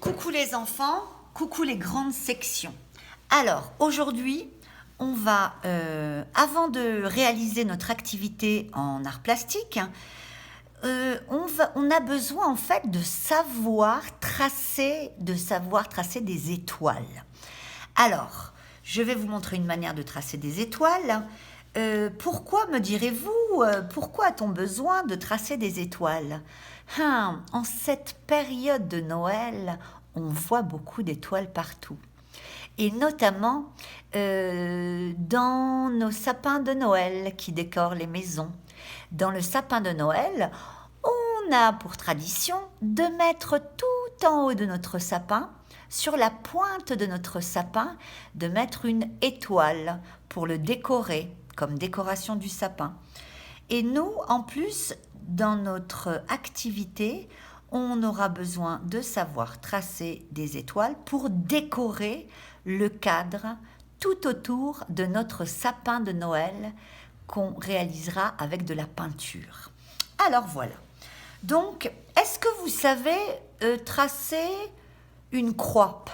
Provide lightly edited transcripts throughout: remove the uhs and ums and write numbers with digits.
Coucou les enfants, coucou les grandes sections. Alors aujourd'hui, on va, avant de réaliser notre activité en art plastique, on a besoin en fait de savoir tracer des étoiles. Alors, je vais vous montrer une manière de tracer des étoiles. Pourquoi, me direz-vous, pourquoi a-t-on besoin de tracer des étoiles? En cette période de Noël, on voit beaucoup d'étoiles partout. Et notamment dans nos sapins de Noël qui décorent les maisons. Dans le sapin de Noël, on a pour tradition de mettre tout en haut de notre sapin, sur la pointe de notre sapin, de mettre une étoile pour le décorer, comme décoration du sapin. Et nous, en plus, dans notre activité, on aura besoin de savoir tracer des étoiles pour décorer le cadre tout autour de notre sapin de Noël qu'on réalisera avec de la peinture. Alors voilà. Donc, est-ce que vous savez tracer une croix?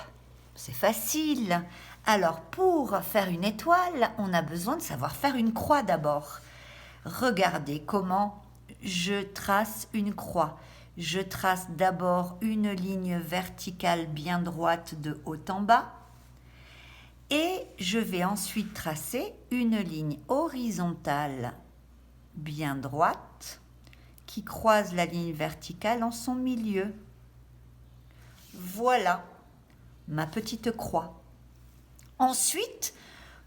C'est facile. Alors, pour faire une étoile, on a besoin de savoir faire une croix d'abord. Regardez comment je trace une croix. Je trace d'abord une ligne verticale bien droite de haut en bas et je vais ensuite tracer une ligne horizontale bien droite qui croise la ligne verticale en son milieu. Voilà ma petite croix. Ensuite,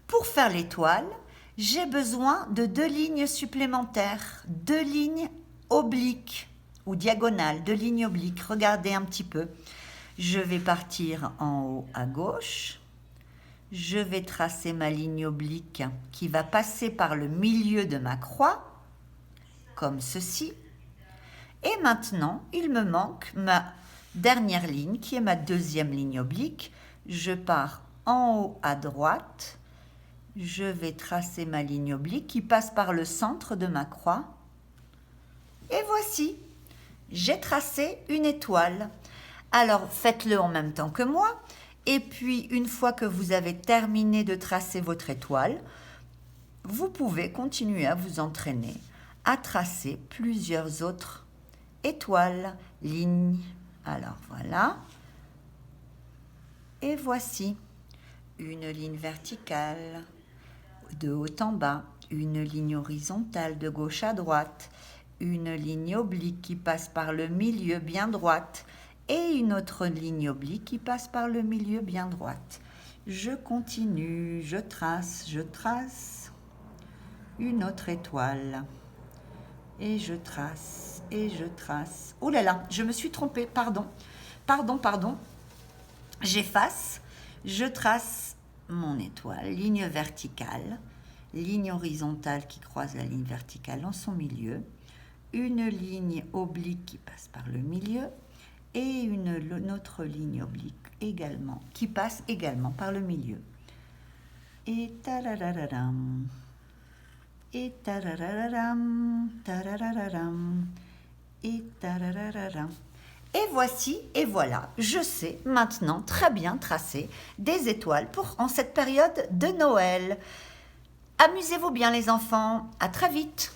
pour faire l'étoile, j'ai besoin de 2 lignes supplémentaires, 2 lignes obliques ou diagonales, 2 lignes obliques. Regardez un petit peu. Je vais partir en haut à gauche. Je vais tracer ma ligne oblique qui va passer par le milieu de ma croix, comme ceci. Et maintenant, il me manque ma dernière ligne qui est ma 2e ligne oblique. Je pars en haut à droite. Je vais tracer ma ligne oblique qui passe par le centre de ma croix. Et voici, j'ai tracé une étoile. Alors faites-le en même temps que moi. Et puis une fois que vous avez terminé de tracer votre étoile, vous pouvez continuer à vous entraîner à tracer plusieurs autres étoiles, lignes. Alors voilà. Et voici une ligne verticale de haut en bas, une ligne horizontale de gauche à droite, une ligne oblique qui passe par le milieu bien droite et une autre ligne oblique qui passe par le milieu bien droite. Je continue, je trace une autre étoile et je trace. Oh là là, je me suis trompée, pardon. J'efface, je trace mon étoile, ligne verticale, ligne horizontale qui croise la ligne verticale en son milieu, une ligne oblique qui passe par le milieu et une autre ligne oblique également qui passe également par le milieu. Et tarararam, et tarararam, tarararam, et tarararam. Et voici, et voilà, je sais maintenant très bien tracer des étoiles en cette période de Noël. Amusez-vous bien les enfants, à très vite.